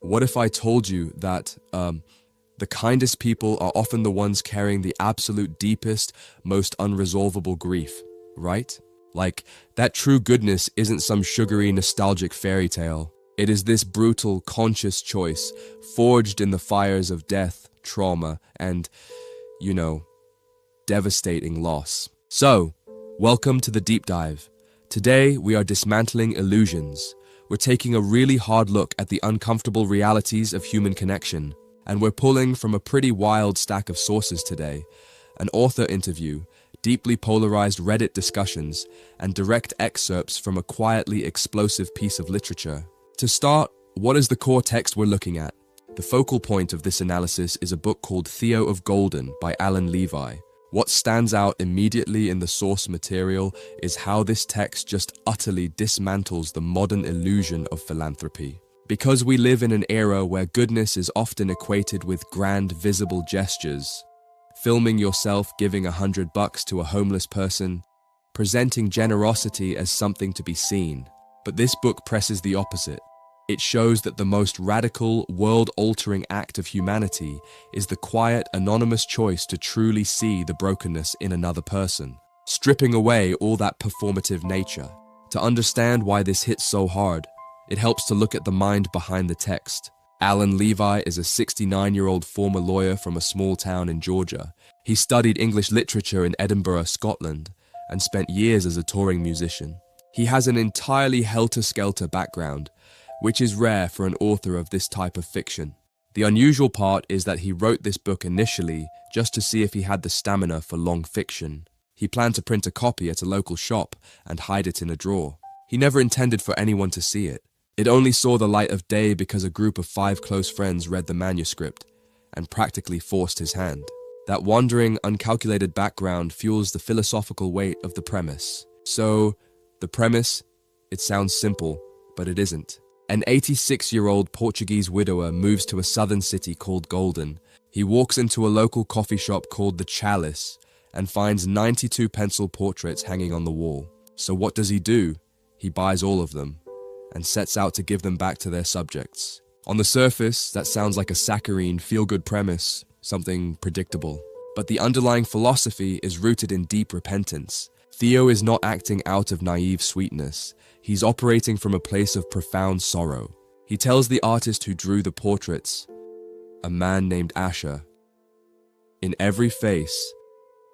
What if I told you that the kindest people are often the ones carrying the absolute deepest, most unresolvable grief, right? Like, that true goodness isn't some sugary, nostalgic fairy tale. It is this brutal, conscious choice, forged in the fires of death, trauma, and, devastating loss. So, welcome to the deep dive. Today, we are dismantling illusions. We're taking a really hard look at the uncomfortable realities of human connection. And we're pulling from a pretty wild stack of sources today. An author interview, deeply polarized Reddit discussions, and direct excerpts from a quietly explosive piece of literature. To start, what is the core text we're looking at? The focal point of this analysis is a book called Theo of Golden by Alan Levi. What stands out immediately in the source material is how this text just utterly dismantles the modern illusion of philanthropy. Because we live in an era where goodness is often equated with grand, visible gestures, filming yourself giving $100 to a homeless person, presenting generosity as something to be seen. But this book presses the opposite. It shows that the most radical, world-altering act of humanity is the quiet, anonymous choice to truly see the brokenness in another person, stripping away all that performative nature. To understand why this hits so hard, it helps to look at the mind behind the text. Alan Levi is a 69-year-old former lawyer from a small town in Georgia. He studied English literature in Edinburgh, Scotland, and spent years as a touring musician. He has an entirely helter-skelter background, which is rare for an author of this type of fiction. The unusual part is that he wrote this book initially just to see if he had the stamina for long fiction. He planned to print a copy at a local shop and hide it in a drawer. He never intended for anyone to see it. It only saw the light of day because a group of 5 close friends read the manuscript and practically forced his hand. That wandering, uncalculated background fuels the philosophical weight of the premise. So, the premise, it sounds simple, but it isn't. An 86-year-old Portuguese widower moves to a southern city called Golden. He walks into a local coffee shop called The Chalice and finds 92 pencil portraits hanging on the wall. So what does he do? He buys all of them and sets out to give them back to their subjects. On the surface, that sounds like a saccharine, feel-good premise, something predictable. But the underlying philosophy is rooted in deep repentance. Theo is not acting out of naive sweetness. He's operating from a place of profound sorrow. He tells the artist who drew the portraits, a man named Asher, "In every face,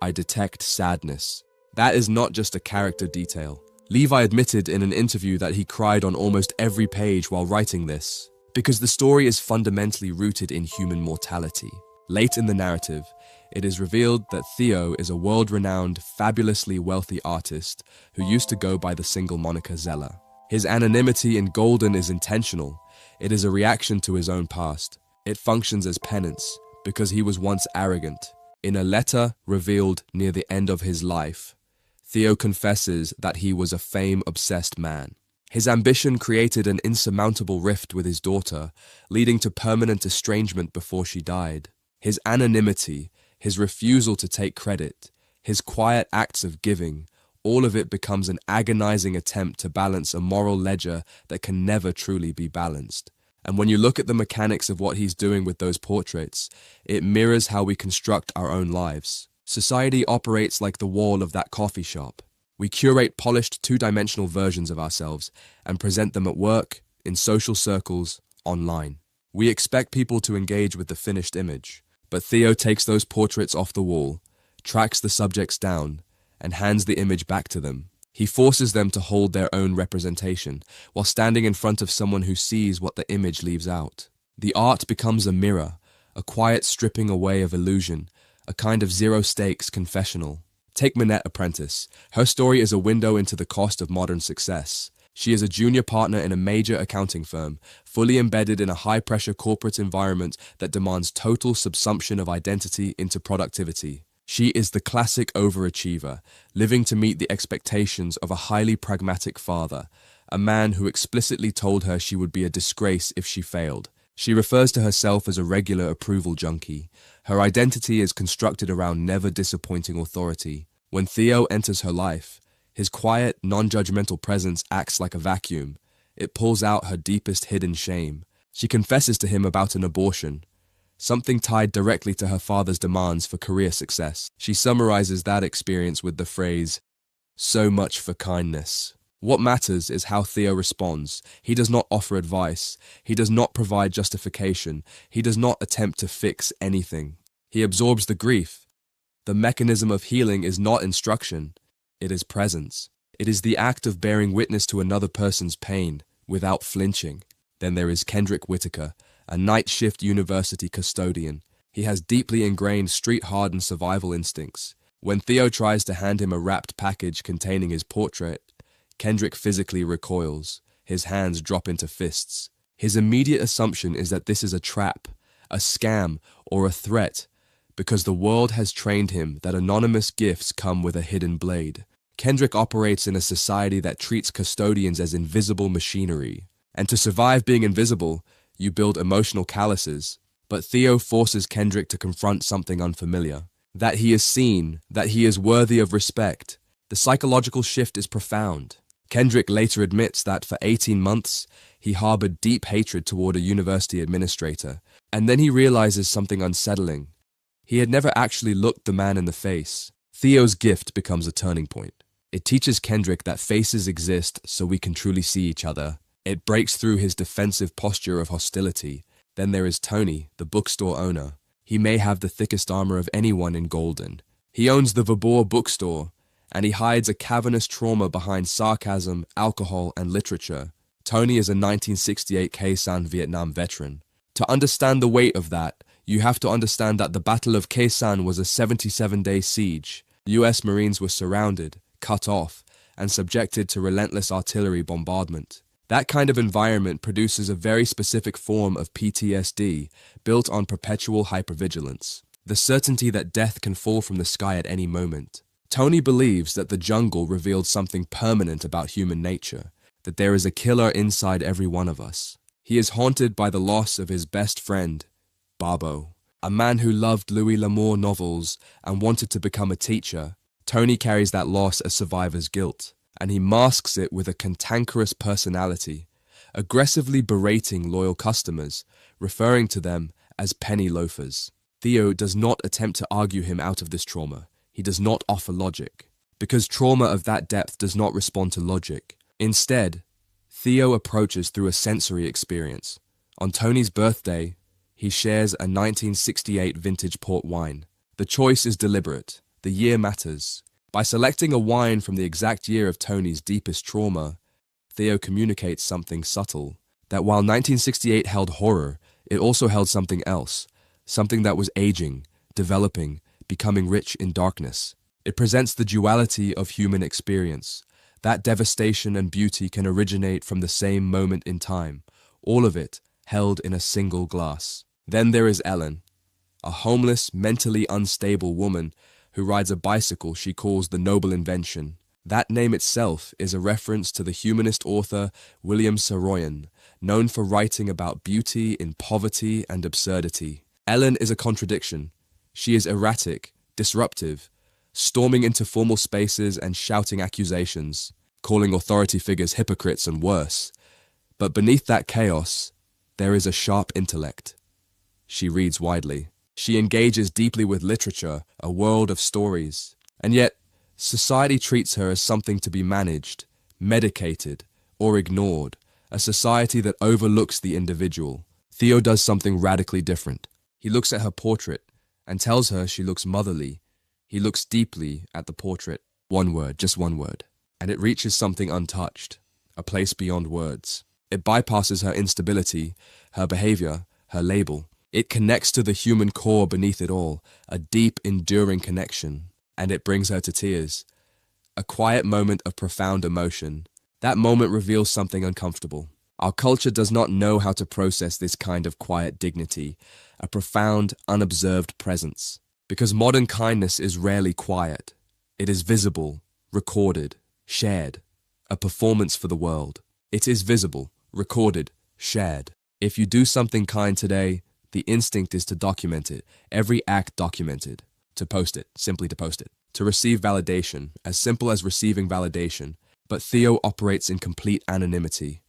I detect sadness." That is not just a character detail. Levi admitted in an interview that he cried on almost every page while writing this, because the story is fundamentally rooted in human mortality. Late in the narrative, it is revealed that Theo is a world-renowned, fabulously wealthy artist who used to go by the single moniker Zeller. His anonymity in Golden is intentional. It is a reaction to his own past. It functions as penance, because he was once arrogant. In a letter revealed near the end of his life, Theo confesses that he was a fame-obsessed man. His ambition created an insurmountable rift with his daughter, leading to permanent estrangement before she died. His anonymity, his refusal to take credit, his quiet acts of giving, all of it becomes an agonizing attempt to balance a moral ledger that can never truly be balanced. And when you look at the mechanics of what he's doing with those portraits, it mirrors how we construct our own lives. Society operates like the wall of that coffee shop. We curate polished two-dimensional versions of ourselves and present them at work, in social circles, online. We expect people to engage with the finished image. But Theo takes those portraits off the wall, tracks the subjects down, and hands the image back to them. He forces them to hold their own representation, while standing in front of someone who sees what the image leaves out. The art becomes a mirror, a quiet stripping away of illusion, a kind of zero-stakes confessional. Take Minette Apprentice. Her story is a window into the cost of modern success. She is a junior partner in a major accounting firm, fully embedded in a high-pressure corporate environment that demands total subsumption of identity into productivity. She is the classic overachiever, living to meet the expectations of a highly pragmatic father, a man who explicitly told her she would be a disgrace if she failed. She refers to herself as a regular approval junkie. Her identity is constructed around never disappointing authority. When Theo enters her life, his quiet, non-judgmental presence acts like a vacuum. It pulls out her deepest hidden shame, She confesses to him about an abortion, something tied directly to her father's demands for career success. She summarizes that experience with the phrase, "So much for kindness." What matters is how Theo responds. He does not offer advice. He does not provide justification. He does not attempt to fix anything. He absorbs the grief. The mechanism of healing is not instruction. It is presence. It is the act of bearing witness to another person's pain without flinching. Then there is Kendrick Whitaker, a night shift university custodian. He has deeply ingrained street-hardened survival instincts. When Theo tries to hand him a wrapped package containing his portrait, Kendrick physically recoils. His hands drop into fists. His immediate assumption is that this is a trap, a scam, or a threat, because the world has trained him that anonymous gifts come with a hidden blade. Kendrick operates in a society that treats custodians as invisible machinery. And to survive being invisible, you build emotional calluses. But Theo forces Kendrick to confront something unfamiliar. That he is seen, that he is worthy of respect. The psychological shift is profound. Kendrick later admits that for 18 months, he harbored deep hatred toward a university administrator, and then he realizes something unsettling. He had never actually looked the man in the face. Theo's gift becomes a turning point. It teaches Kendrick that faces exist so we can truly see each other. It breaks through his defensive posture of hostility. Then there is Tony, the bookstore owner. He may have the thickest armor of anyone in Golden. He owns the Vabor bookstore, and he hides a cavernous trauma behind sarcasm, alcohol, and literature. Tony is a 1968 Khe Sanh Vietnam veteran. To understand the weight of that, you have to understand that the Battle of Khe Sanh was a 77-day siege. US Marines were surrounded, cut off, and subjected to relentless artillery bombardment. That kind of environment produces a very specific form of PTSD built on perpetual hypervigilance, the certainty that death can fall from the sky at any moment. Tony believes that the jungle revealed something permanent about human nature, that there is a killer inside every one of us. He is haunted by the loss of his best friend, Babo, a man who loved Louis L'Amour novels and wanted to become a teacher. Tony carries that loss as survivor's guilt, and he masks it with a cantankerous personality, aggressively berating loyal customers, referring to them as penny loafers. Theo does not attempt to argue him out of this trauma. He does not offer logic, because trauma of that depth does not respond to logic. Instead, Theo approaches through a sensory experience. On Tony's birthday, he shares a 1968 vintage port wine. The choice is deliberate. The year matters. By selecting a wine from the exact year of Tony's deepest trauma, Theo communicates something subtle, that while 1968 held horror, it also held something else, something that was aging, developing, becoming rich in darkness. It presents the duality of human experience. That devastation and beauty can originate from the same moment in time, all of it held in a single glass. Then there is Ellen, a homeless, mentally unstable woman who rides a bicycle she calls the Noble Invention. That name itself is a reference to the humanist author William Saroyan, known for writing about beauty in poverty and absurdity. Ellen is a contradiction. She is erratic, disruptive, storming into formal spaces and shouting accusations, calling authority figures hypocrites and worse. But beneath that chaos, there is a sharp intellect. She reads widely. She engages deeply with literature, a world of stories. And yet, society treats her as something to be managed, medicated, or ignored, a society that overlooks the individual. Theo does something radically different. He looks at her portrait and tells her she looks motherly. He looks deeply at the portrait. One word, just one word. And it reaches something untouched, a place beyond words. It bypasses her instability, her behavior, her label. It connects to the human core beneath it all, a deep, enduring connection. And it brings her to tears. A quiet moment of profound emotion. That moment reveals something uncomfortable. Our culture does not know how to process this kind of quiet dignity, a profound, unobserved presence. Because modern kindness is rarely quiet. It is visible, recorded, shared, a performance for the world. It is visible, recorded, shared. If you do something kind today, the instinct is to document it, every act documented, to post it, simply to post it, to receive validation, as simple as receiving validation. But Theo operates in complete anonymity,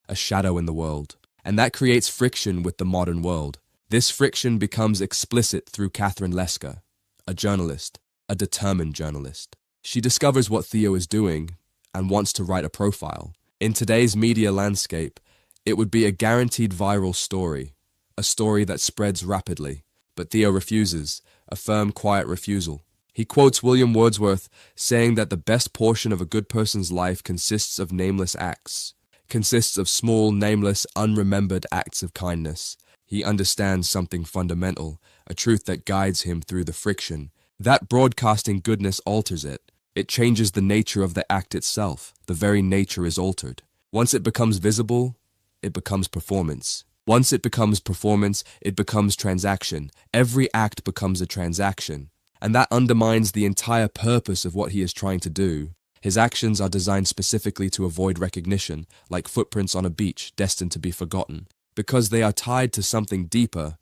a shadow in the world. and that creates friction with the modern world. This friction becomes explicit through Catherine Lesker, a journalist, a determined journalist. She discovers what Theo is doing and wants to write a profile. In today's media landscape, it would be a guaranteed viral story, a story that spreads rapidly. But Theo refuses, a firm, quiet refusal. He quotes William Wordsworth saying that the best portion of a good person's life consists of nameless acts, consists of small, nameless, unremembered acts of kindness. He understands something fundamental, a truth that guides him through the friction. That broadcasting goodness alters it. It changes the nature of the act itself. The very nature is altered. Once it becomes visible, it becomes performance. Once it becomes performance, it becomes transaction. Every act becomes a transaction. And that undermines the entire purpose of what he is trying to do. His actions are designed specifically to avoid recognition, like footprints on a beach destined to be forgotten. Because they are tied to something deeper,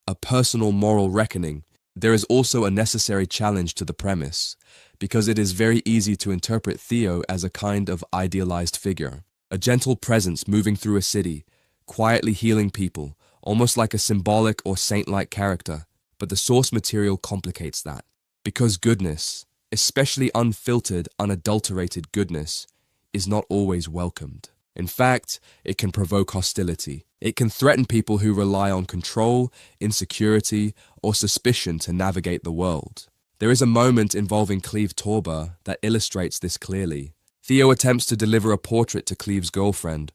a personal moral reckoning. There is also a necessary challenge to the premise, because it is very easy to interpret Theo as a kind of idealized figure, a gentle presence moving through a city, quietly healing people, almost like a symbolic or saint-like character. But the source material complicates that, because goodness, especially unfiltered, unadulterated goodness, is not always welcomed. In fact, it can provoke hostility. It can threaten people who rely on control, insecurity, or suspicion to navigate the world. There is a moment involving Cleve Torba that illustrates this clearly. Theo attempts to deliver a portrait to Cleve's girlfriend,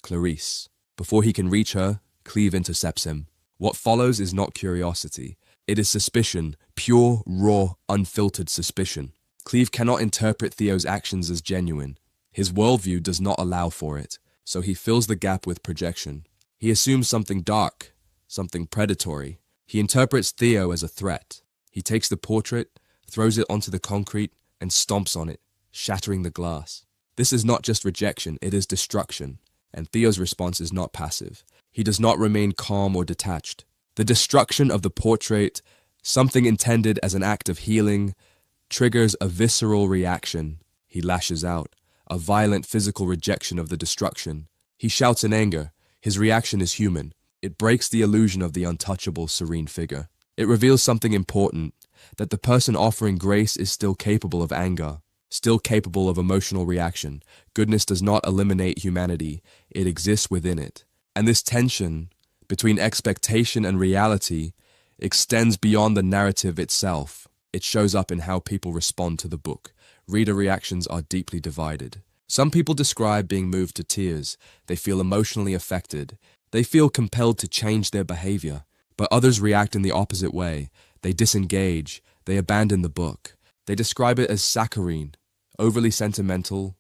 Clarice. Before he can reach her, Cleve intercepts him. What follows is not curiosity. It is suspicion, pure, raw, unfiltered suspicion. Cleve cannot interpret Theo's actions as genuine. His worldview does not allow for it, so he fills the gap with projection. He assumes something dark, something predatory. He interprets Theo as a threat. He takes the portrait, throws it onto the concrete, and stomps on it, shattering the glass. This is not just rejection, it is destruction. And Theo's response is not passive. He does not remain calm or detached. The destruction of the portrait, something intended as an act of healing, triggers a visceral reaction. He lashes out, a violent physical rejection of the destruction. He shouts in anger. His reaction is human. It breaks the illusion of the untouchable, serene figure. It reveals something important, that the person offering grace is still capable of anger, still capable of emotional reaction. Goodness does not eliminate humanity, it exists within it. And this tension between expectation and reality extends beyond the narrative itself. It shows up in how people respond to the book. Reader reactions are deeply divided. Some people describe being moved to tears. They feel emotionally affected. They feel compelled to change their behavior. But others react in the opposite way. They disengage. They abandon the book. They describe it as saccharine, overly sentimental,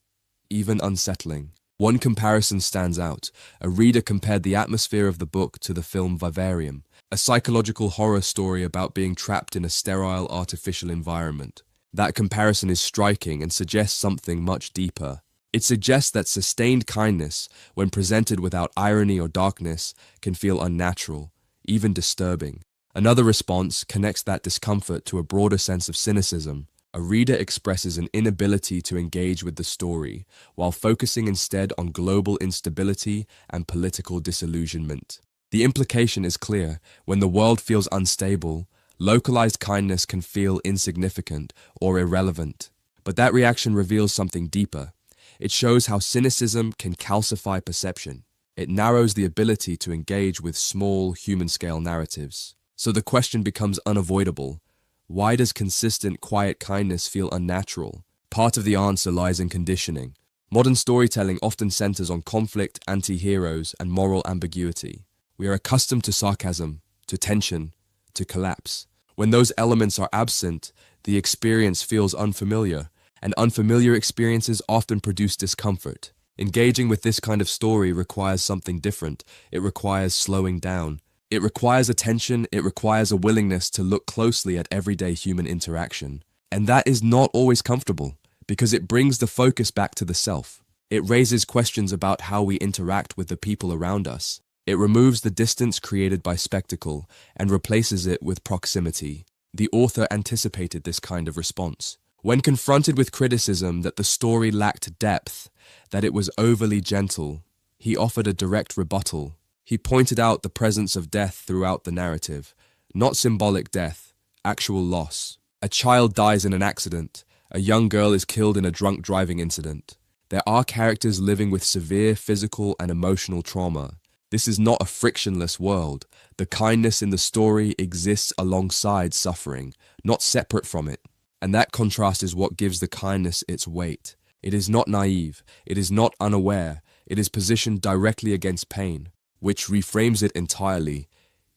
even unsettling. One comparison stands out. A reader compared the atmosphere of the book to the film Vivarium, a psychological horror story about being trapped in a sterile, artificial environment. That comparison is striking and suggests something much deeper. It suggests that sustained kindness, when presented without irony or darkness, can feel unnatural, even disturbing. Another response connects that discomfort to a broader sense of cynicism. A reader expresses an inability to engage with the story, while focusing instead on global instability and political disillusionment. The implication is clear. When the world feels unstable, localized kindness can feel insignificant or irrelevant. But that reaction reveals something deeper. It shows how cynicism can calcify perception. It narrows the ability to engage with small, human-scale narratives. So the question becomes unavoidable. Why does consistent, quiet kindness feel unnatural? Part of the answer lies in conditioning. Modern storytelling often centers on conflict, anti-heroes, and moral ambiguity. We are accustomed to sarcasm, to tension, to collapse. When those elements are absent, the experience feels unfamiliar, and unfamiliar experiences often produce discomfort. Engaging with this kind of story requires something different. It requires slowing down. It requires attention. It requires a willingness to look closely at everyday human interaction. And that is not always comfortable, because it brings the focus back to the self. It raises questions about how we interact with the people around us. It removes the distance created by spectacle and replaces it with proximity. The author anticipated this kind of response. When confronted with criticism that the story lacked depth, that it was overly gentle, he offered a direct rebuttal. He pointed out the presence of death throughout the narrative, not symbolic death, actual loss. A child dies in an accident. A young girl is killed in a drunk driving incident. There are characters living with severe physical and emotional trauma. This is not a frictionless world. The kindness in the story exists alongside suffering, not separate from it. And that contrast is what gives the kindness its weight. It is not naive. It is not unaware. It is positioned directly against pain, which reframes it entirely.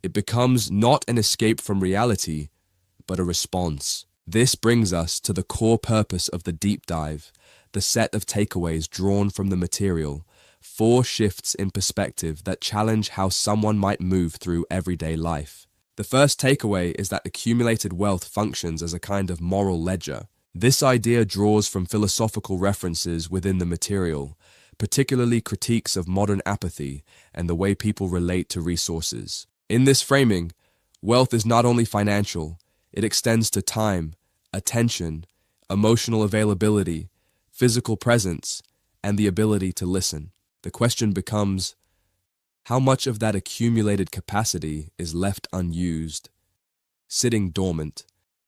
It becomes not an escape from reality, but a response. This brings us to the core purpose of the deep dive, the set of takeaways drawn from the material, 4 shifts in perspective that challenge how someone might move through everyday life. The first takeaway is that accumulated wealth functions as a kind of moral ledger. This idea draws from philosophical references within the material, particularly critiques of modern apathy and the way people relate to resources. In this framing, wealth is not only financial, it extends to time, attention, emotional availability, physical presence, and the ability to listen. The question becomes, how much of that accumulated capacity is left unused, sitting dormant,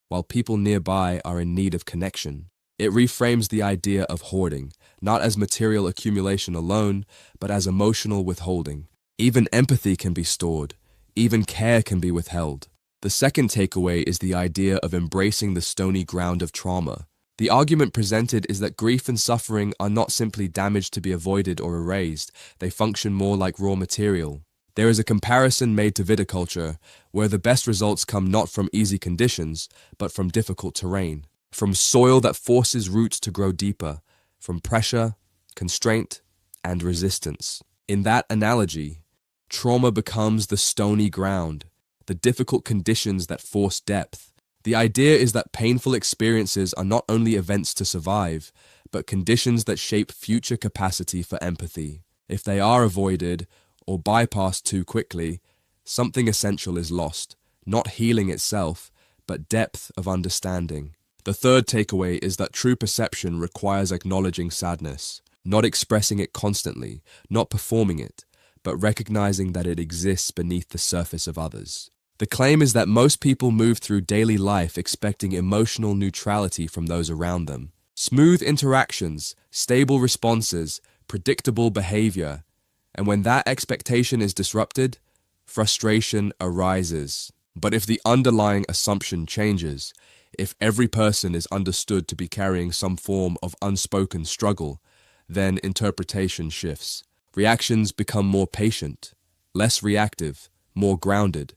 while people nearby are in need of connection? It reframes the idea of hoarding, not as material accumulation alone, but as emotional withholding. Even empathy can be stored, even care can be withheld. The second takeaway is the idea of embracing the stony ground of trauma. The argument presented is that grief and suffering are not simply damage to be avoided or erased, they function more like raw material. There is a comparison made to viticulture, where the best results come not from easy conditions, but from difficult terrain, from soil that forces roots to grow deeper, from pressure, constraint, and resistance. In that analogy, trauma becomes the stony ground, the difficult conditions that force depth. The idea is that painful experiences are not only events to survive, but conditions that shape future capacity for empathy. If they are avoided or bypassed too quickly, something essential is lost, not healing itself, but depth of understanding. The third takeaway is that true perception requires acknowledging sadness, not expressing it constantly, not performing it, but recognizing that it exists beneath the surface of others. The claim is that most people move through daily life expecting emotional neutrality from those around them. Smooth interactions, stable responses, predictable behavior. And when that expectation is disrupted, frustration arises. But if the underlying assumption changes, if every person is understood to be carrying some form of unspoken struggle, then interpretation shifts. Reactions become more patient, less reactive, more grounded.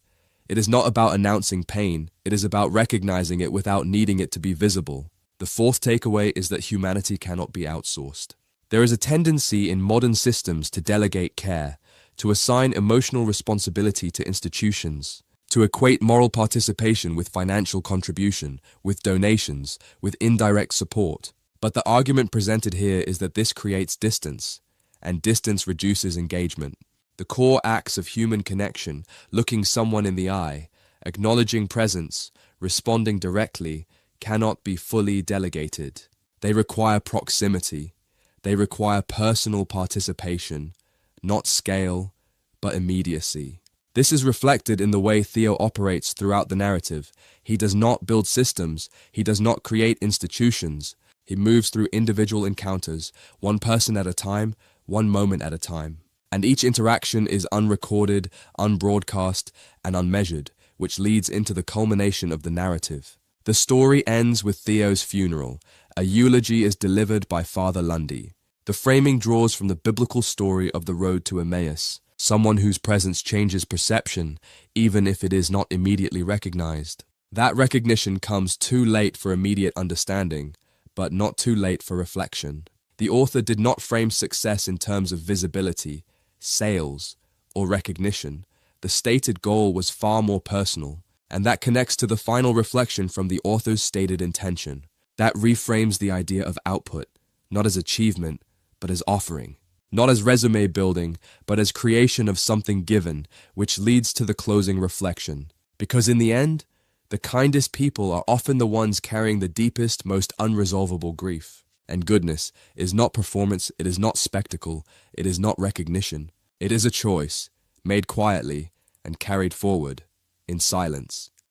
It is not about announcing pain, it is about recognizing it without needing it to be visible. The fourth takeaway is that humanity cannot be outsourced. There is a tendency in modern systems to delegate care, to assign emotional responsibility to institutions, to equate moral participation with financial contribution, with donations, with indirect support. But the argument presented here is that this creates distance, and distance reduces engagement. The core acts of human connection, looking someone in the eye, acknowledging presence, responding directly, cannot be fully delegated. They require proximity. They require personal participation, not scale, but immediacy. This is reflected in the way Theo operates throughout the narrative. He does not build systems. He does not create institutions. He moves through individual encounters, one person at a time, one moment at a time. And each interaction is unrecorded, unbroadcast, and unmeasured, which leads into the culmination of the narrative. The story ends with Theo's funeral. A eulogy is delivered by Father Lundy. The framing draws from the biblical story of the road to Emmaus, someone whose presence changes perception, even if it is not immediately recognized. That recognition comes too late for immediate understanding, but not too late for reflection. The author did not frame success in terms of visibility, sales, or recognition. The stated goal was far more personal, and that connects to the final reflection from the author's stated intention. That reframes the idea of output, not as achievement, but as offering. Not as resume building, but as creation of something given, which leads to the closing reflection. Because in the end, the kindest people are often the ones carrying the deepest, most unresolvable grief. And goodness is not performance, it is not spectacle, it is not recognition. It is a choice, made quietly and carried forward in silence.